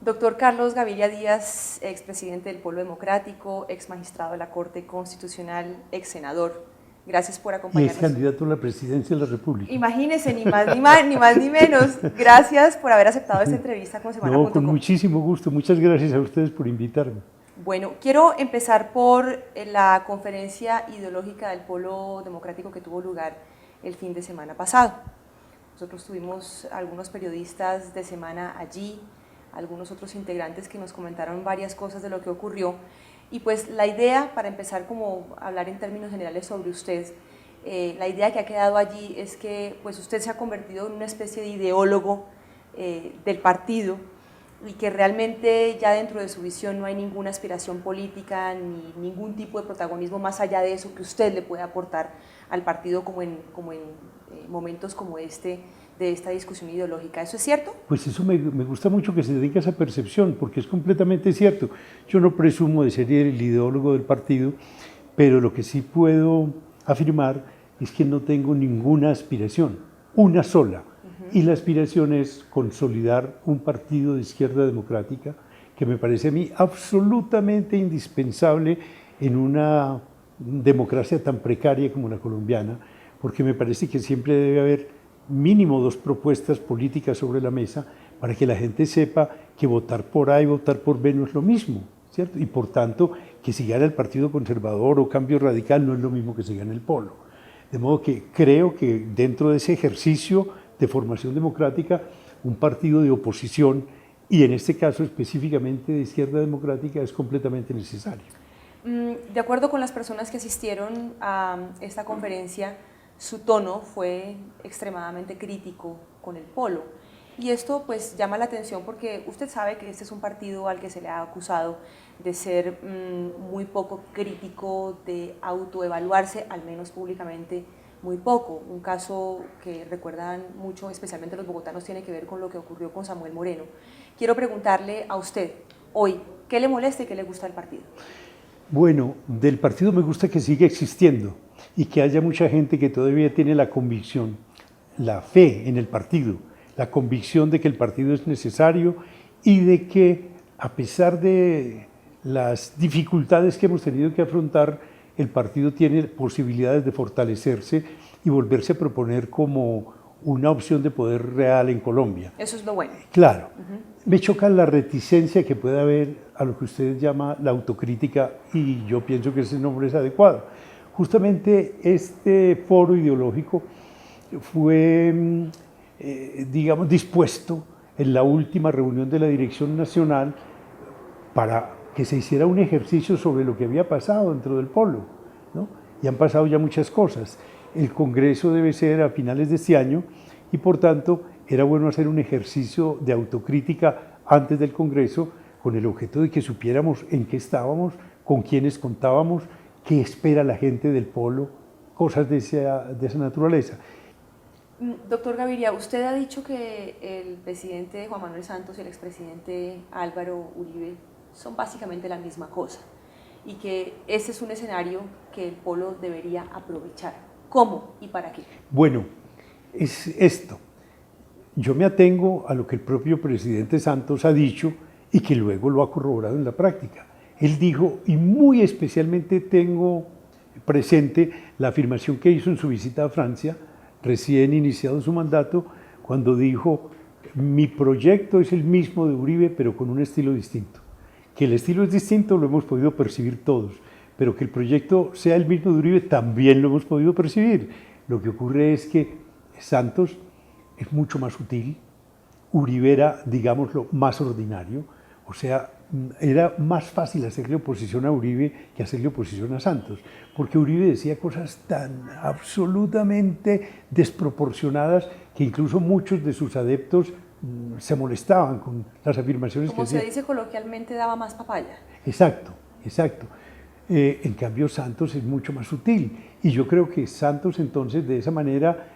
Doctor Carlos Gaviria Díaz, expresidente del Polo Democrático, ex magistrado de la Corte Constitucional, ex senador. Gracias por acompañarnos. Y ex candidato a la presidencia de la República. Imagínese, ni más ni menos. Gracias por haber aceptado esta entrevista con Semana.com. No, con muchísimo gusto. Muchas gracias a ustedes por invitarme. Bueno, quiero empezar por la conferencia ideológica del Polo Democrático que tuvo lugar el fin de semana pasado. Nosotros tuvimos algunos periodistas de Semana allí, algunos otros integrantes que nos comentaron varias cosas de lo que ocurrió. Y pues la idea, para empezar como a hablar en términos generales sobre usted, la idea que ha quedado allí es que pues usted se ha convertido en una especie de ideólogo del partido y que realmente ya dentro de su visión no hay ninguna aspiración política ni ningún tipo de protagonismo más allá de eso que usted le puede aportar al partido como en momentos como este de esta discusión ideológica. ¿Eso es cierto? Pues eso me gusta mucho que se dedique a esa percepción, porque es completamente cierto. Yo no presumo de ser el ideólogo del partido, pero lo que sí puedo afirmar es que no tengo ninguna aspiración, una sola. Y la aspiración es consolidar un partido de izquierda democrática que me parece a mí absolutamente indispensable en una democracia tan precaria como la colombiana, porque me parece que siempre debe haber mínimo 2 propuestas políticas sobre la mesa para que la gente sepa que votar por A y votar por B no es lo mismo, ¿cierto? Y por tanto, que si gana el Partido Conservador o Cambio Radical no es lo mismo que si gana el Polo. De modo que creo que dentro de ese ejercicio de formación democrática, un partido de oposición, y en este caso específicamente de izquierda democrática, es completamente necesario. De acuerdo con las personas que asistieron a esta conferencia, su tono fue extremadamente crítico con el Polo. Y esto pues llama la atención porque usted sabe que este es un partido al que se le ha acusado de ser muy poco crítico, de autoevaluarse, al menos públicamente, muy poco. Un caso que recuerdan mucho, especialmente los bogotanos, tiene que ver con lo que ocurrió con Samuel Moreno. Quiero preguntarle a usted hoy, ¿qué le molesta y qué le gusta del partido? Bueno, del partido me gusta que siga existiendo y que haya mucha gente que todavía tiene la convicción, la fe en el partido, la convicción de que el partido es necesario y de que a pesar de las dificultades que hemos tenido que afrontar, el partido tiene posibilidades de fortalecerse y volverse a proponer como una opción de poder real en Colombia. Eso es lo bueno. Claro. Me choca la reticencia que puede haber a lo que usted llama la autocrítica y yo pienso que ese nombre es adecuado. Justamente este foro ideológico fue, digamos, dispuesto en la última reunión de la Dirección Nacional para que se hiciera un ejercicio sobre lo que había pasado dentro del Polo, ¿no? Y han pasado ya muchas cosas. El Congreso debe ser a finales de este año y por tanto era bueno hacer un ejercicio de autocrítica antes del Congreso con el objeto de que supiéramos en qué estábamos, con quiénes contábamos, qué espera la gente del Polo, cosas de esa naturaleza. Doctor Gaviria, usted ha dicho que el presidente Juan Manuel Santos y el expresidente Álvaro Uribe son básicamente la misma cosa y que ese es un escenario que el Polo debería aprovechar. ¿Cómo y para qué? Bueno, es esto. Yo me atengo a lo que el propio presidente Santos ha dicho y que luego lo ha corroborado en la práctica. Él dijo, y muy especialmente tengo presente la afirmación que hizo en su visita a Francia, recién iniciado su mandato, cuando dijo, mi proyecto es el mismo de Uribe, pero con un estilo distinto. Que el estilo es distinto lo hemos podido percibir todos, pero que el proyecto sea el mismo de Uribe también lo hemos podido percibir. Lo que ocurre es que Santos es mucho más sutil, Uribe era, digámoslo, más ordinario, o sea, era más fácil hacerle oposición a Uribe que hacerle oposición a Santos, porque Uribe decía cosas tan absolutamente desproporcionadas que incluso muchos de sus adeptos se molestaban con las afirmaciones que hacía. Como se dice coloquialmente, daba más papaya. Exacto, exacto. En cambio, Santos es mucho más sutil y yo creo que Santos entonces de esa manera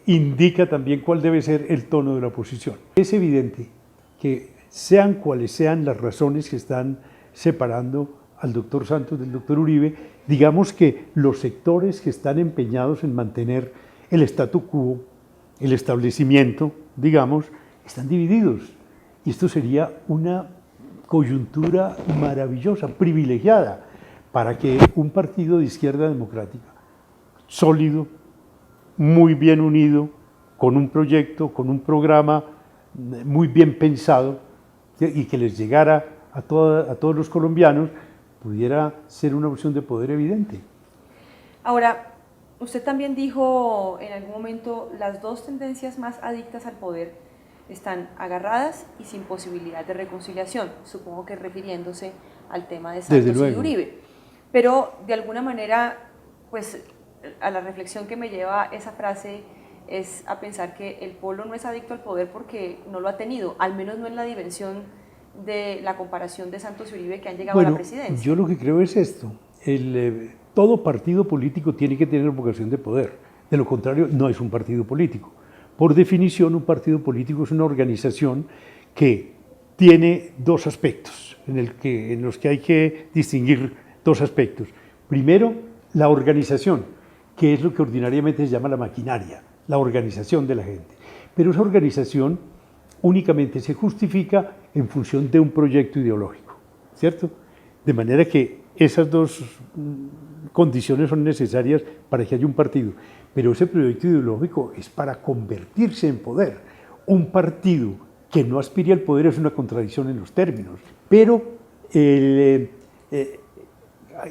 indica también cuál debe ser el tono de la oposición. Es evidente que sean cuales sean las razones que están separando al doctor Santos del doctor Uribe, digamos que los sectores que están empeñados en mantener el statu quo, el establecimiento, digamos, están divididos Y esto sería una coyuntura maravillosa, privilegiada, para que un partido de izquierda democrática, sólido, muy bien unido, con un proyecto, con un programa muy bien pensado y que les llegara a todos los colombianos, pudiera ser una opción de poder evidente. Ahora, usted también dijo en algún momento, las dos tendencias más adictas al poder están agarradas y sin posibilidad de reconciliación, supongo que refiriéndose al tema de Santos y de Uribe. Pero de alguna manera, pues a la reflexión que me lleva esa frase es a pensar que el polo no es adicto al poder porque no lo ha tenido, al menos no en la dimensión de la comparación de Santos y Uribe que han llegado a la presidencia. Yo lo que creo es esto, todo partido político tiene que tener vocación de poder, de lo contrario no es un partido político. Por definición, un partido político es una organización que tiene dos aspectos, en los que hay que distinguir dos aspectos. Primero, la organización, que es lo que ordinariamente se llama la maquinaria, la organización de la gente. Pero esa organización únicamente se justifica en función de un proyecto ideológico, ¿cierto? De manera que esas dos condiciones son necesarias para que haya un partido. Pero ese proyecto ideológico es para convertirse en poder. Un partido que no aspire al poder es una contradicción en los términos. Pero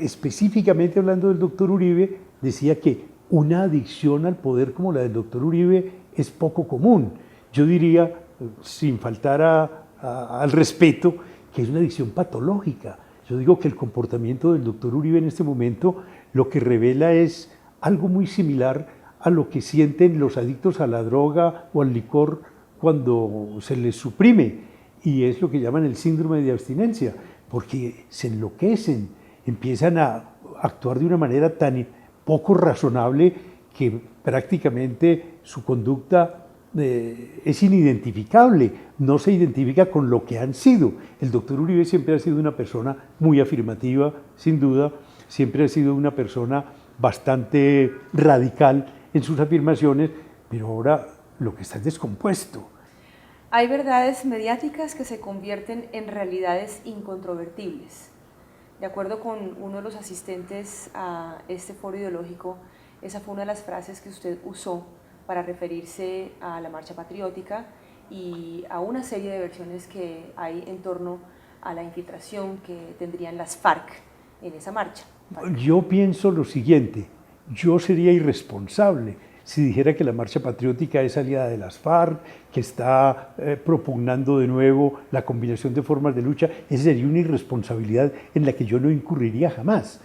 específicamente hablando del doctor Uribe, decía que una adicción al poder como la del doctor Uribe es poco común. Yo diría, sin faltar al respeto, que es una adicción patológica. Yo digo que el comportamiento del doctor Uribe en este momento lo que revela es algo muy similar a lo que sienten los adictos a la droga o al licor cuando se les suprime, y es lo que llaman el síndrome de abstinencia, porque se enloquecen, empiezan a actuar de una manera tan poco razonable que prácticamente su conducta es inidentificable, no se identifica con lo que han sido. El doctor Uribe siempre ha sido una persona muy afirmativa, sin duda, siempre ha sido una persona bastante radical en sus afirmaciones, pero ahora lo que está es descompuesto. Hay verdades mediáticas que se convierten en realidades incontrovertibles. De acuerdo con uno de los asistentes a este foro ideológico, esa fue una de las frases que usted usó para referirse a la marcha patriótica y a una serie de versiones que hay en torno a la infiltración que tendrían las FARC en esa marcha. Yo pienso lo siguiente, yo sería irresponsable si dijera que la marcha patriótica es aliada de las FARC, que está propugnando de nuevo la combinación de formas de lucha. Esa sería una irresponsabilidad en la que yo no incurriría jamás.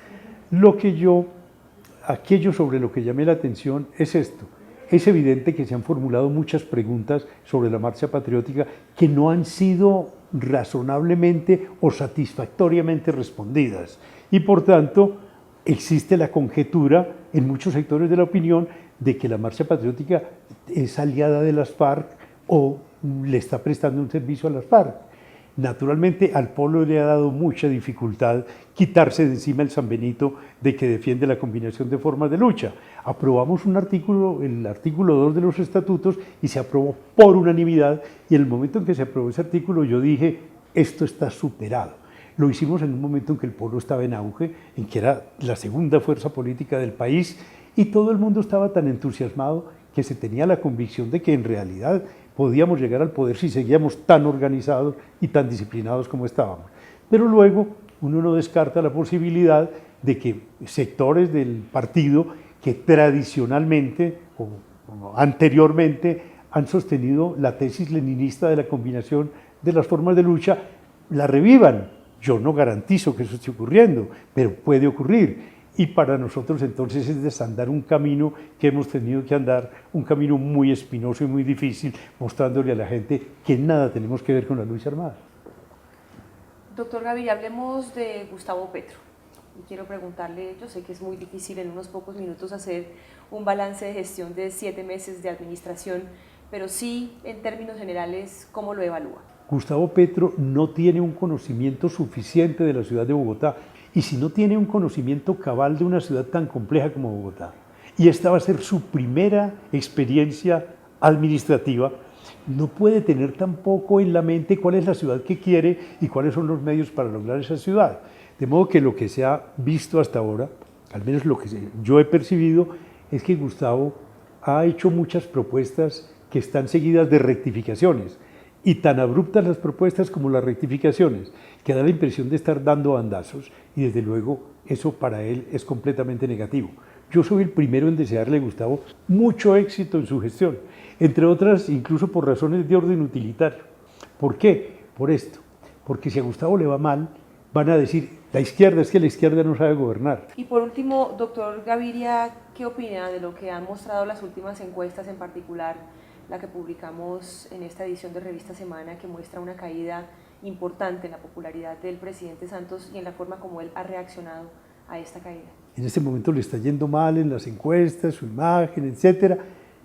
Aquello sobre lo que llamé la atención es esto. Es evidente que se han formulado muchas preguntas sobre la marcha patriótica que no han sido razonablemente o satisfactoriamente respondidas. Y por tanto, existe la conjetura en muchos sectores de la opinión de que la marcha patriótica es aliada de las FARC o le está prestando un servicio a las FARC. Naturalmente, al polo le ha dado mucha dificultad quitarse de encima el San Benito de que defiende la combinación de formas de lucha. Aprobamos un artículo, el artículo 2 de los estatutos, y se aprobó por unanimidad, y en el momento en que se aprobó ese artículo yo dije, esto está superado. Lo hicimos en un momento en que el polo estaba en auge, en que era la segunda fuerza política del país, y todo el mundo estaba tan entusiasmado que se tenía la convicción de que en realidad podíamos llegar al poder si seguíamos tan organizados y tan disciplinados como estábamos. Pero luego uno no descarta la posibilidad de que sectores del partido que tradicionalmente o anteriormente han sostenido la tesis leninista de la combinación de las formas de lucha, la revivan. Yo no garantizo que eso esté ocurriendo, pero puede ocurrir. Y para nosotros entonces es desandar un camino que hemos tenido que andar, un camino muy espinoso y muy difícil, mostrándole a la gente que nada tenemos que ver con la lucha armada. Doctor Gaviria, hablemos de Gustavo Petro. Y quiero preguntarle, yo sé que es muy difícil en unos pocos minutos hacer un balance de gestión de 7 meses de administración, pero sí, en términos generales, ¿cómo lo evalúa? Gustavo Petro no tiene un conocimiento suficiente de la ciudad de Bogotá. Y si no tiene un conocimiento cabal de una ciudad tan compleja como Bogotá, y esta va a ser su primera experiencia administrativa, no puede tener tampoco en la mente cuál es la ciudad que quiere y cuáles son los medios para lograr esa ciudad. De modo que lo que se ha visto hasta ahora, al menos lo que yo he percibido, es que Gustavo ha hecho muchas propuestas que están seguidas de rectificaciones, y tan abruptas las propuestas como las rectificaciones, que da la impresión de estar dando bandazos, y desde luego eso para él es completamente negativo. Yo soy el primero en desearle a Gustavo mucho éxito en su gestión, entre otras incluso por razones de orden utilitario. ¿Por qué? Por esto, porque si a Gustavo le va mal, van a decir, la izquierda, es que la izquierda no sabe gobernar. Y por último, doctor Gaviria, ¿qué opina de lo que han mostrado las últimas encuestas, en particular la que publicamos en esta edición de Revista Semana, que muestra una caída importante en la popularidad del presidente Santos y en la forma como él ha reaccionado a esta caída? En este momento le está yendo mal en las encuestas, su imagen, etcétera,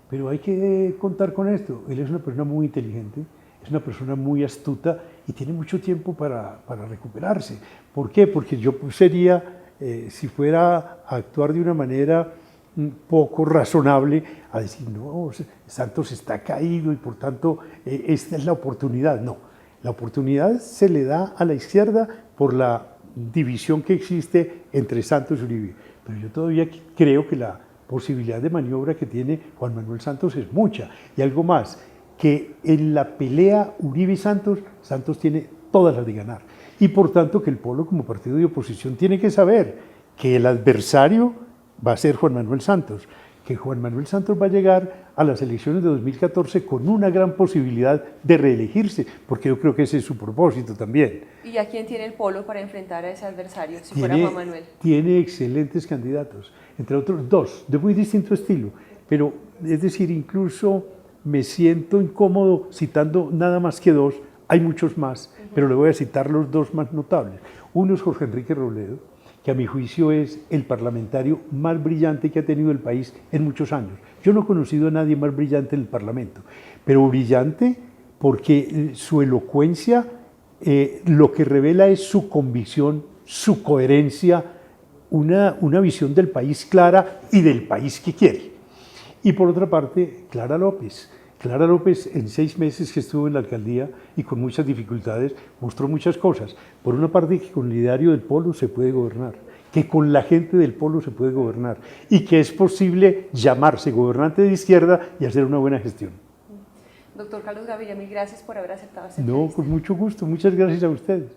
pero hay que contar con esto. Él es una persona muy inteligente, es una persona muy astuta y tiene mucho tiempo para recuperarse. ¿Por qué? Porque yo sería, si fuera a actuar de una manera un poco razonable, a decir, no, Santos está caído y por tanto esta es la oportunidad. No, la oportunidad se le da a la izquierda por la división que existe entre Santos y Uribe. Pero yo todavía creo que la posibilidad de maniobra que tiene Juan Manuel Santos es mucha. Y algo más, que en la pelea Uribe y Santos, Santos tiene todas las de ganar. Y por tanto que el Polo como partido de oposición tiene que saber que el adversario va a ser Juan Manuel Santos, que Juan Manuel Santos va a llegar a las elecciones de 2014 con una gran posibilidad de reelegirse, porque yo creo que ese es su propósito también. ¿Y a quién tiene el Polo para enfrentar a ese adversario, si fuera Juan Manuel? Tiene excelentes candidatos, entre otros dos, de muy distinto estilo, pero es decir, incluso me siento incómodo citando nada más que dos, hay muchos más, pero le voy a citar los dos más notables. Uno es Jorge Enrique Robledo, que a mi juicio es el parlamentario más brillante que ha tenido el país en muchos años. Yo no he conocido a nadie más brillante en el Parlamento, pero brillante porque su elocuencia lo que revela es su convicción, su coherencia, una visión del país clara y del país que quiere. Y por otra parte, Clara López. Clara López, en 6 meses que estuvo en la alcaldía y con muchas dificultades, mostró muchas cosas. Por una parte, que con el liderazgo del Polo se puede gobernar, que con la gente del Polo se puede gobernar y que es posible llamarse gobernante de izquierda y hacer una buena gestión. Doctor Carlos Gaviria, mil gracias por haber aceptado esta entrevista. No, con mucho gusto. Muchas gracias a ustedes.